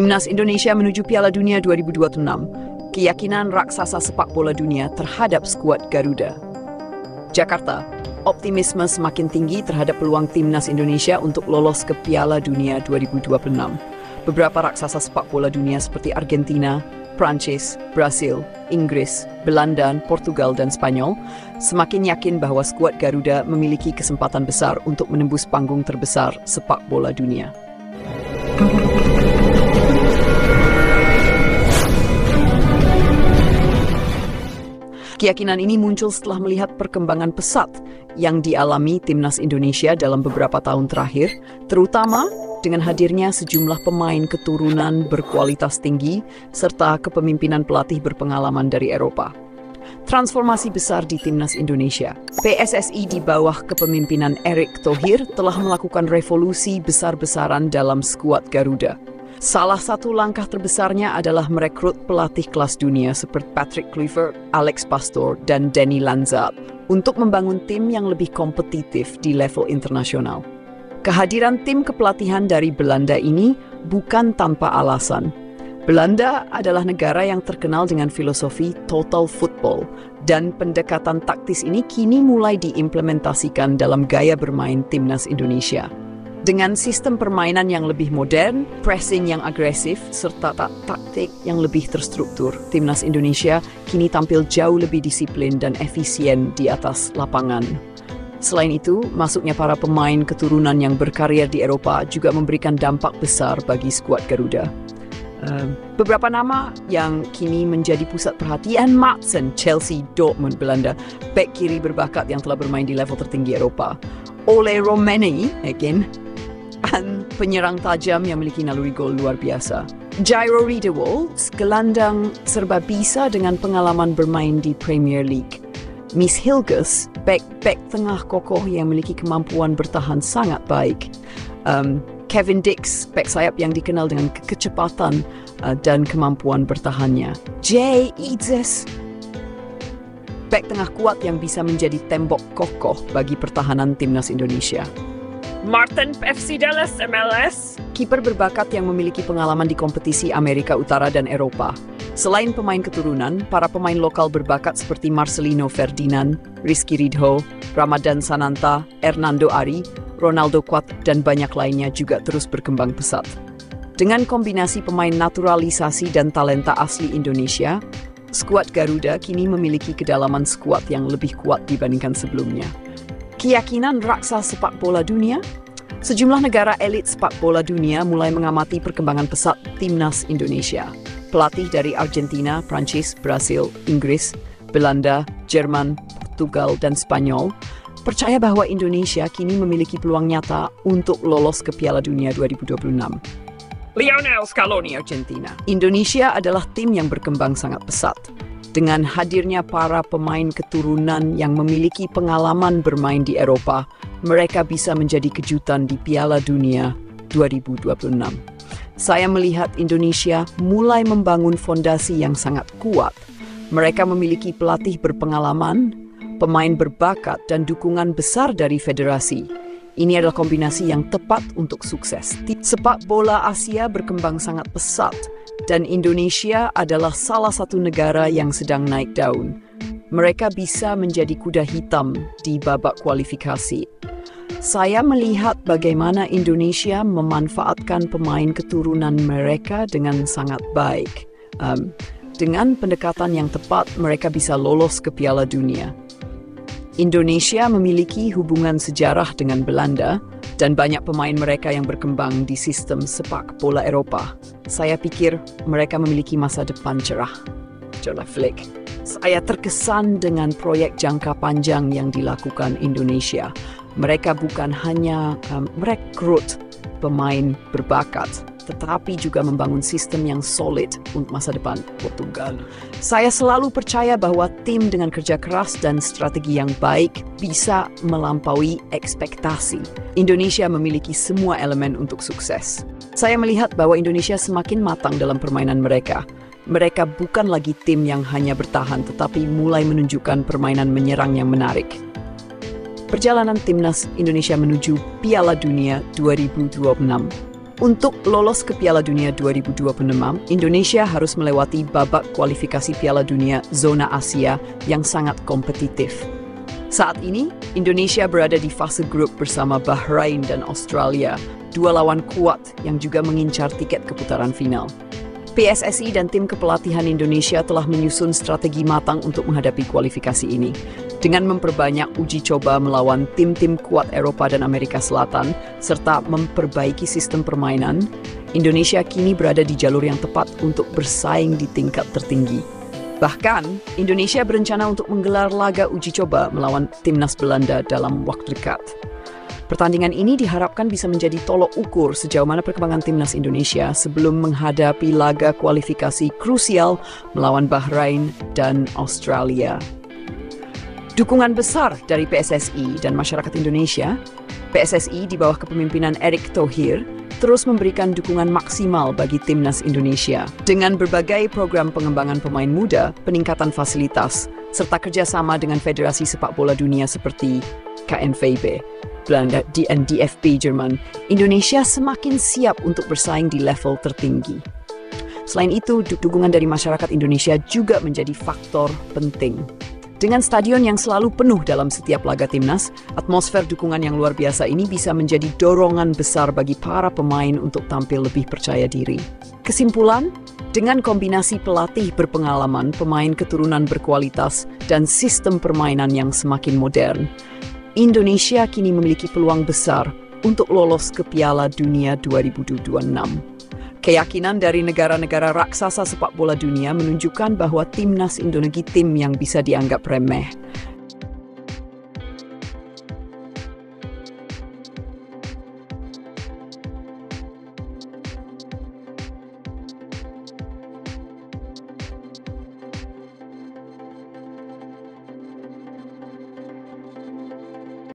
Timnas Indonesia menuju Piala Dunia 2026. Keyakinan raksasa sepak bola dunia terhadap skuad Garuda. Jakarta, optimisme semakin tinggi terhadap peluang Timnas Indonesia untuk lolos ke Piala Dunia 2026. Beberapa raksasa sepak bola dunia seperti Argentina, Prancis, Brasil, Inggris, Belanda, Portugal, dan Spanyol semakin yakin bahwa skuad Garuda memiliki kesempatan besar untuk menembus panggung terbesar sepak bola dunia. Keyakinan ini muncul setelah melihat perkembangan pesat yang dialami Timnas Indonesia dalam beberapa tahun terakhir, terutama dengan hadirnya sejumlah pemain keturunan berkualitas tinggi serta kepemimpinan pelatih berpengalaman dari Eropa. Transformasi besar di Timnas Indonesia. PSSI di bawah kepemimpinan Erick Thohir telah melakukan revolusi besar-besaran dalam skuad Garuda. Salah satu langkah terbesarnya adalah merekrut pelatih kelas dunia seperti Patrick Kluivert, Alex Pastoor, dan Danny Lanza untuk membangun tim yang lebih kompetitif di level internasional. Kehadiran tim kepelatihan dari Belanda ini bukan tanpa alasan. Belanda adalah negara yang terkenal dengan filosofi total football, dan pendekatan taktis ini kini mulai diimplementasikan dalam gaya bermain Timnas Indonesia. Dengan sistem permainan yang lebih modern, pressing yang agresif, serta taktik yang lebih terstruktur, Timnas Indonesia kini tampil jauh lebih disiplin dan efisien di atas lapangan. Selain itu, masuknya para pemain keturunan yang berkarier di Eropa juga memberikan dampak besar bagi skuad Garuda. Beberapa nama yang kini menjadi pusat perhatian: Maatsen, Chelsea, Dortmund, Belanda, bek kiri berbakat yang telah bermain di level tertinggi Eropa; Ole Romeni, dan penyerang tajam yang memiliki naluri gol luar biasa; Jairo Riedewolds, gelandang serba bisa dengan pengalaman bermain di Premier League; Miss Hilgers, bek tengah kokoh yang memiliki kemampuan bertahan sangat baik; Kevin Dix, bek sayap yang dikenal dengan kecepatan dan kemampuan bertahannya; Jay Idzes, bek tengah kuat yang bisa menjadi tembok kokoh bagi pertahanan Timnas Indonesia; Martin FC Dallas MLS, kiper berbakat yang memiliki pengalaman di kompetisi Amerika Utara dan Eropa. Selain pemain keturunan, para pemain lokal berbakat seperti Marcelino Ferdinand, Rizky Ridho, Ramadan Sananta, Hernando Ari, Ronaldo Kuat, dan banyak lainnya juga terus berkembang pesat. Dengan kombinasi pemain naturalisasi dan talenta asli Indonesia, skuad Garuda kini memiliki kedalaman skuad yang lebih kuat dibandingkan sebelumnya. Keyakinan raksasa sepak bola dunia. Sejumlah negara elit sepak bola dunia mulai mengamati perkembangan pesat Timnas Indonesia. Pelatih dari Argentina, Prancis, Brasil, Inggris, Belanda, Jerman, Portugal, dan Spanyol percaya bahwa Indonesia kini memiliki peluang nyata untuk lolos ke Piala Dunia 2026. Lionel Scaloni, Argentina. Indonesia adalah tim yang berkembang sangat pesat. Dengan hadirnya para pemain keturunan yang memiliki pengalaman bermain di Eropa, mereka bisa menjadi kejutan di Piala Dunia 2026. Saya melihat Indonesia mulai membangun fondasi yang sangat kuat. Mereka memiliki pelatih berpengalaman, pemain berbakat, dan dukungan besar dari federasi. Ini adalah kombinasi yang tepat untuk sukses. Sepak bola Asia berkembang sangat pesat, dan Indonesia adalah salah satu negara yang sedang naik daun. Mereka bisa menjadi kuda hitam di babak kualifikasi. Saya melihat bagaimana Indonesia memanfaatkan pemain keturunan mereka dengan sangat baik. Dengan pendekatan yang tepat, mereka bisa lolos ke Piala Dunia. Indonesia memiliki hubungan sejarah dengan Belanda dan banyak pemain mereka yang berkembang di sistem sepak bola Eropa. Saya pikir mereka memiliki masa depan cerah. Flick. Saya terkesan dengan proyek jangka panjang yang dilakukan Indonesia. Mereka bukan hanya merekrut pemain berbakat, tetapi juga membangun sistem yang solid untuk masa depan Portugal. Saya selalu percaya bahwa tim dengan kerja keras dan strategi yang baik bisa melampaui ekspektasi. Indonesia memiliki semua elemen untuk sukses. Saya melihat bahwa Indonesia semakin matang dalam permainan mereka. Mereka bukan lagi tim yang hanya bertahan, tetapi mulai menunjukkan permainan menyerang yang menarik. Perjalanan Timnas Indonesia menuju Piala Dunia 2026 Untuk lolos ke Piala Dunia 2026, Indonesia harus melewati babak kualifikasi Piala Dunia zona Asia yang sangat kompetitif. Saat ini, Indonesia berada di fase grup bersama Bahrain dan Australia, dua lawan kuat yang juga mengincar tiket ke putaran final. PSSI dan tim kepelatihan Indonesia telah menyusun strategi matang untuk menghadapi kualifikasi ini. Dengan memperbanyak uji coba melawan tim-tim kuat Eropa dan Amerika Selatan, serta memperbaiki sistem permainan, Indonesia kini berada di jalur yang tepat untuk bersaing di tingkat tertinggi. Bahkan, Indonesia berencana untuk menggelar laga uji coba melawan timnas Belanda dalam waktu dekat. Pertandingan ini diharapkan bisa menjadi tolok ukur sejauh mana perkembangan timnas Indonesia sebelum menghadapi laga kualifikasi krusial melawan Bahrain dan Australia. Dukungan besar dari PSSI dan masyarakat Indonesia, PSSI di bawah kepemimpinan Erick Thohir terus memberikan dukungan maksimal bagi timnas Indonesia dengan berbagai program pengembangan pemain muda, peningkatan fasilitas, serta kerjasama dengan Federasi Sepak Bola Dunia seperti KNVB. Belanda dan DFB Jerman, Indonesia semakin siap untuk bersaing di level tertinggi. Selain itu, dukungan dari masyarakat Indonesia juga menjadi faktor penting. Dengan stadion yang selalu penuh dalam setiap laga timnas, atmosfer dukungan yang luar biasa ini bisa menjadi dorongan besar bagi para pemain untuk tampil lebih percaya diri. Kesimpulan, dengan kombinasi pelatih berpengalaman, pemain keturunan berkualitas, dan sistem permainan yang semakin modern, Indonesia kini memiliki peluang besar untuk lolos ke Piala Dunia 2026. Keyakinan dari negara-negara raksasa sepak bola dunia menunjukkan bahwa timnas Indonesia tim yang bisa dianggap remeh.